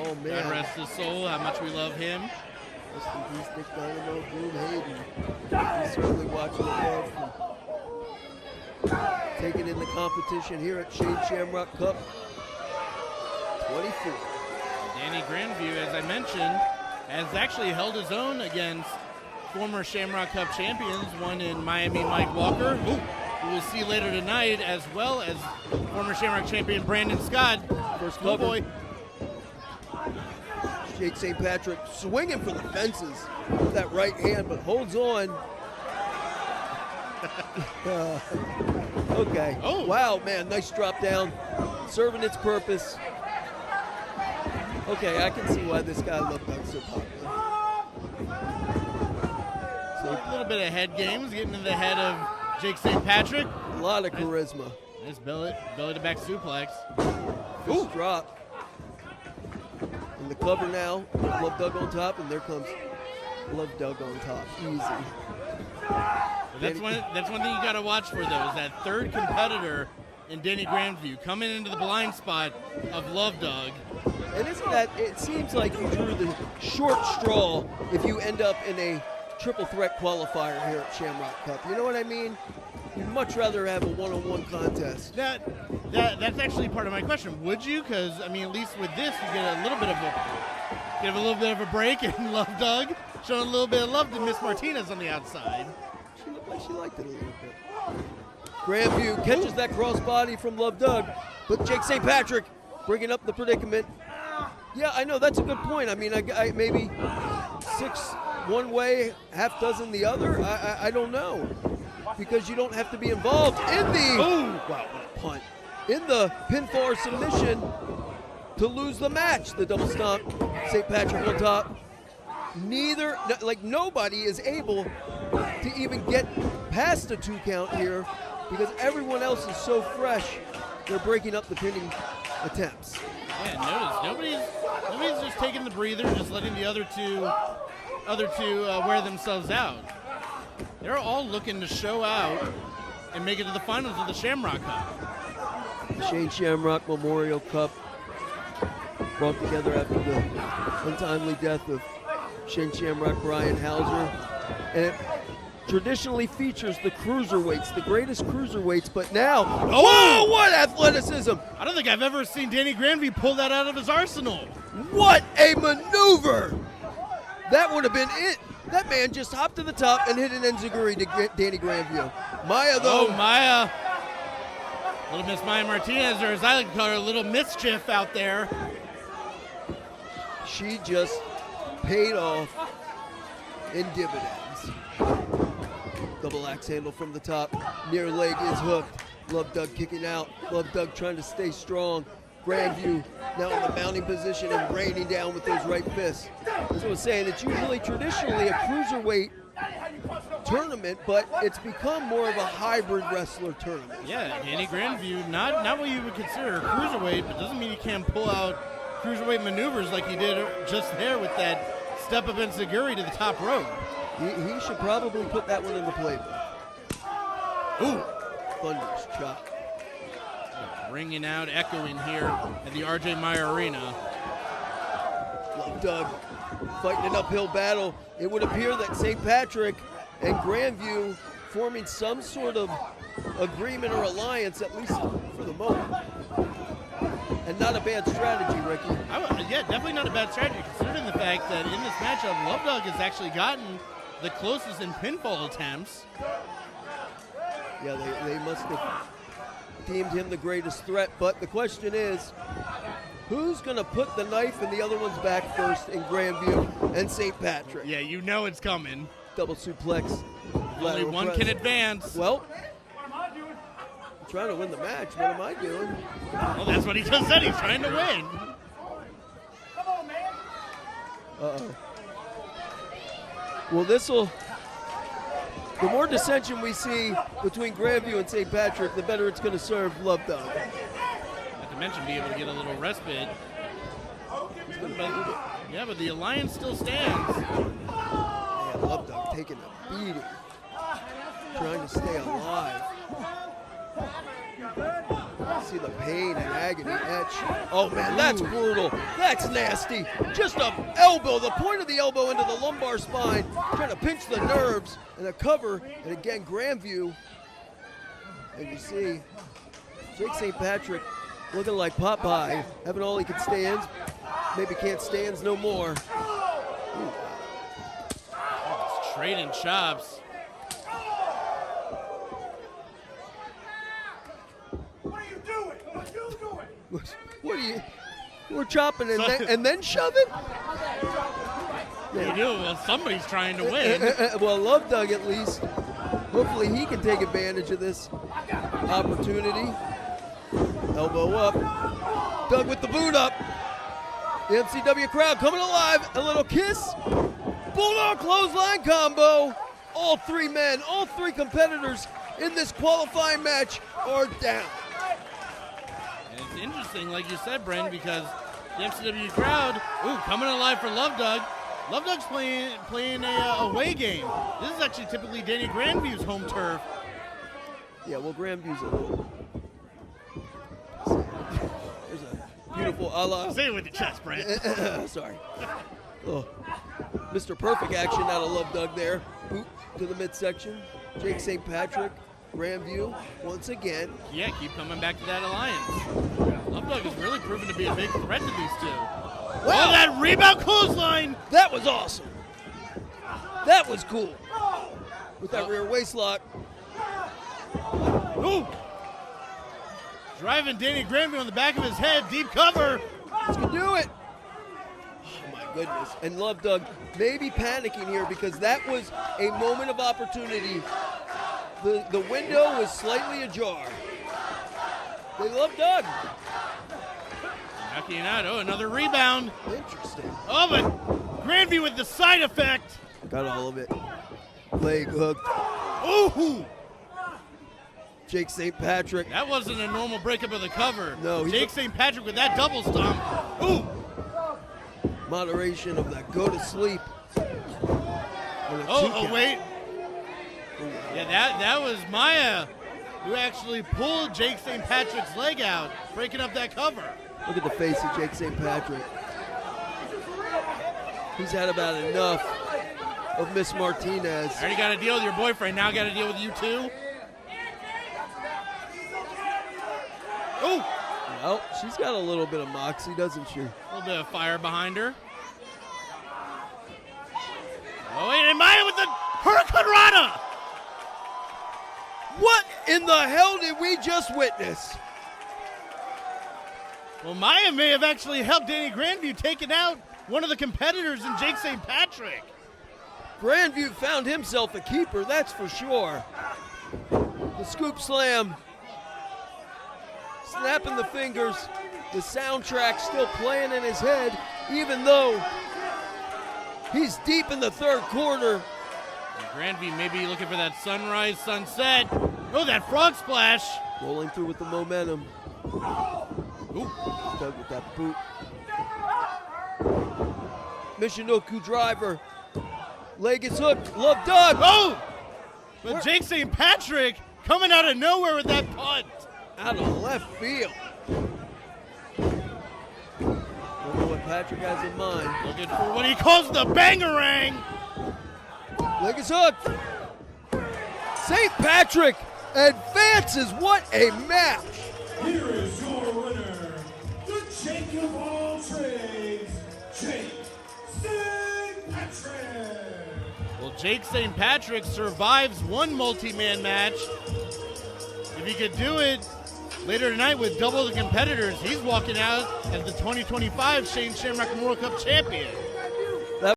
Oh, man. God rest his soul, how much we love him. Rest in peace, Nick Dynamo, Boom Hayden. He's certainly watching the love from taking in the competition here at Shane Shamrock Cup 24. Danny Grandview, as I mentioned, has actually held his own against former Shamrock Cup champions, one in Miami, Mike Walker, who we'll see later tonight, as well as former Shamrock champion Brandon Scott. First Oh cover. boy. Jake St. Patrick swinging for the fences with that right hand, but holds on. Okay. Oh. Wow, man, nice drop down. Serving its purpose. Okay, I can see why this guy looked like so popular. A little bit of head games, getting in the head of Jake St. Patrick. A lot of charisma. Nice belly to back suplex. Ooh, drop. In the cover now, Love Doug on top, and there comes Love Doug on top. Easy. That's one thing you got to watch for, though, is that third competitor in Danny Grandview coming into the blind spot of Love Doug. And isn't that, it seems like you drew the short straw if you end up in a triple threat qualifier here at Shamrock Cup. You know what I mean? You'd much rather have a one-on-one contest. That's actually part of my question. Would you? Because I mean, at least with this, you get a little bit of a break, and Love Doug showing a little bit of love to Miss Martinez on the outside. She looked like she liked it a little bit. Grandview catches that crossbody from Love Doug, but Jake St. Patrick bringing up the predicament. Yeah, I know, that's a good point. I mean, I maybe 6 one way, half dozen the other. I don't know, because you don't have to be involved in the wow, what a punt, in the pinfall or submission to lose the match. The double stomp, St. Patrick on top. Nobody is able to even get past the 2 count here because everyone else is so fresh. They're breaking up the pinning attempts. Yeah, nobody's just taking the breather, just letting the other two wear themselves out. They're all looking to show out and make it to the finals of the Shamrock Cup. Shane Shamrock Memorial Cup, brought together after the untimely death of Shane Shamrock Brian Hauser. And it traditionally features the cruiserweights, the greatest cruiserweights, but now, whoa, what athleticism! I don't think I've ever seen Danny Grandview pull that out of his arsenal. What a maneuver! That would have been it. That man just hopped to the top and hit an enziguri to get Danny Grandview. Maya, though. Oh, Maya. Little Miss Maya Martinez, or as I like to call her, a little mischief out there. She just paid off in dividends. Double axe handle from the top. Near leg is hooked. Love Doug kicking out. Love Doug trying to stay strong. Grandview now in the mounting position and raining down with those right fists. As I was saying, it's usually traditionally a cruiserweight tournament, but it's become more of a hybrid wrestler tournament. Yeah, Danny Grandview, not what you would consider a cruiserweight, but doesn't mean he can't pull out cruiserweight maneuvers like he did just there with that step up enziguri to the top rope. He should probably put that one in the playbook. Ooh, thunderous chop. Ringing out, echoing here at the RJ Meyer Arena. Love Doug fighting an uphill battle. It would appear that St. Patrick and Grandview forming some sort of agreement or alliance, at least for the moment. And not a bad strategy, Ricky. Yeah, definitely not a bad strategy, considering the fact that in this matchup, Love Dog has actually gotten the closest in pinfall attempts. Yeah, they must have deemed him the greatest threat, but the question is, who's going to put the knife in the other one's back first in Grandview and St. Patrick? Yeah, you know it's coming. Double suplex. Only one press. can advance. Well, I'm trying to win the match. What am I doing? Well, that's what he just said. He's trying to win. Uh-oh. Well, this'll... The more dissension we see between Grandview and St. Patrick, the better it's going to serve Love Dog. Not to mention be able to get a little respite. Yeah, but the alliance still stands. Yeah, Love Dog taking a beating. Trying to stay alive. see the pain and agony etch. Oh man, that's brutal. That's nasty. Just a elbow, the point of the elbow into the lumbar spine, trying to pinch the nerves, and a cover. And again, Grandview. And you see Jake St. Patrick looking like Popeye, having all he can stand. Maybe can't stands no more. Trading chops. What are you? We're chopping and then shoving? What do you do? Well, somebody's trying to win. Well, Love Doug at least. Hopefully he can take advantage of this opportunity. Elbow up. Doug with the boot up. The MCW crowd coming alive. A little kiss. Bulldog clothesline combo. All three men, all three competitors in this qualifying match are down. And it's interesting, like you said, Bren, because the MCW crowd, coming alive for Love Doug. Love Doug's playing a away game. This is actually typically Danny Grandview's home turf. Yeah, well, Grandview's a little. There's a beautiful a la. Say it with your chest, Brent. Sorry. Oh. Mr. Perfect action out of Love Doug there. Boot to the midsection. Jake St. Patrick, Grandview once again. Yeah, keep coming back to that alliance. Love Doug has really proven to be a big threat to these two. Wow. Oh, that rebound clothesline! That was awesome. That was cool. With that rear waist lock. Ooh! Driving Danny Grandview on the back of his head, deep cover. This can do it. Oh my goodness. And Love Doug maybe panicking here because that was a moment of opportunity. The window was slightly ajar. They love Doug. Knocking out. Oh, another rebound. Interesting. Oh, but Grandview with the side effect. Got all of it. Leg hooked. Ooh! Jake St. Patrick. That wasn't a normal breakup of the cover. No. Jake St. Patrick with that double stomp. Ooh! Moderation of that go to sleep. Oh, wait. Yeah, that was Maya who actually pulled Jake St. Patrick's leg out, breaking up that cover. Look at the face of Jake St. Patrick. He's had about enough of Miss Martinez. Already got to deal with your boyfriend. Now got to deal with you too. Oh! Well, she's got a little bit of moxie, doesn't she? A little bit of fire behind her. Oh, wait, and Maya with the Hurricane Rana! What in the hell did we just witness? Well, Maya may have actually helped Danny Grandview taking out one of the competitors in Jake St. Patrick. Grandview found himself a keeper, that's for sure. The scoop slam. Snapping the fingers. The soundtrack still playing in his head, even though he's deep in the third quarter. Grandview may be looking for that sunrise, sunset. Oh, that frog splash. Rolling through with the momentum. Ooh. Doug with that boot. Michinoku driver. Leg is hooked. Love Doug. Oh! But Jake St. Patrick coming out of nowhere with that punt. Out of left field. Don't know what Patrick has in mind. Looking for what he calls the bangarang. Leg is hooked. St. Patrick advances. What a match. Here is your winner, the Jake of all trades, Jake St. Patrick. Well, Jake St. Patrick survives one multi-man match. If he could do it later tonight with double the competitors, he's walking out as the 2025 Shane Shamrock World Cup champion.